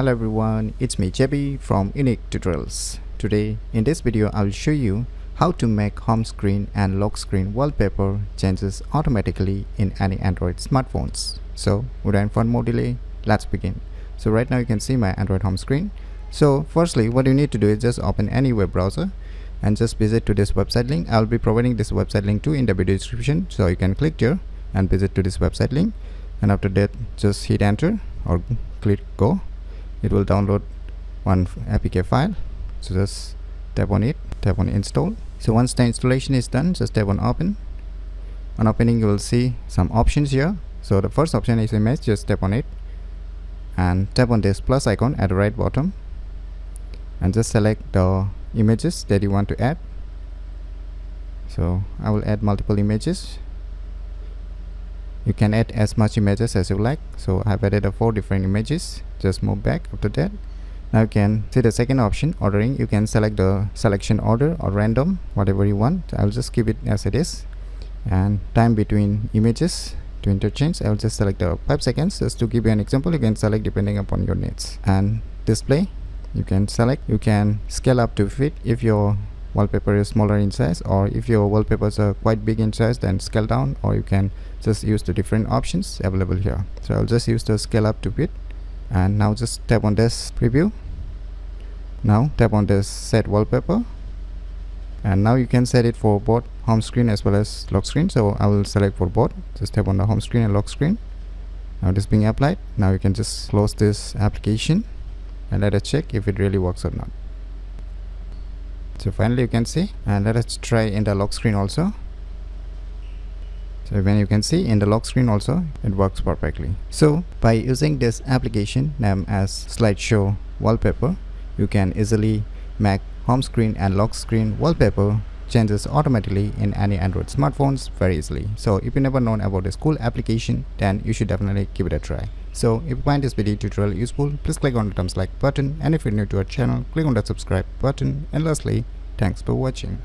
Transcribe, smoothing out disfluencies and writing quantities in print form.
Hello everyone, it's me JB from UniqueTutorials. Today in this video I will show you how to make home screen and lock screen wallpaper changes automatically in any Android smartphones. So without further more delay, let's begin. So right now you can see my Android home screen. So firstly what you need to do is just open any web browser and just visit to this website link. I will be providing this website link too in the video description, so you can click here and visit to this website link, and after that just hit enter or click go. It will download one APK file, so just tap on it, tap on install. So once the installation is done, just tap on open. On opening you will see some options here. So the first option is image, just tap on it and tap on this plus icon at the right bottom and just select the images that you want to add. So I will add multiple images. You can add as much images as you like. So I've added 4 different images. Just move back after that. Now you can see the second option, ordering. You can select the selection order or random, whatever you want. I'll just keep it as it is. And time between images to interchange, I'll just select the 5 seconds. Just to give you an example, you can select depending upon your needs. And display, you can select. You can scale up to fit if your wallpaper is smaller in size, or if your wallpapers are quite big in size, then scale down, or you can just use the different options available here. So I'll just use the scale up to fit, and now just tap on this preview. Now tap on this set wallpaper, and now you can set it for both home screen as well as lock screen. So I will select for both. Just tap on the home screen and lock screen. Now this being applied, now you can just close this application and let us check if it really works or not. So finally you can see, and let us try in the lock screen also. So when you can see in the lock screen also, it works perfectly. So by using this application named as slideshow wallpaper, you can easily make home screen and lock screen wallpaper changes automatically in any Android smartphones very easily. So if you never known about this cool application, then you should definitely give it a try. So if you find this video tutorial useful, please click on the thumbs like button, and if you're new to our channel, click on the subscribe button, and lastly, thanks for watching.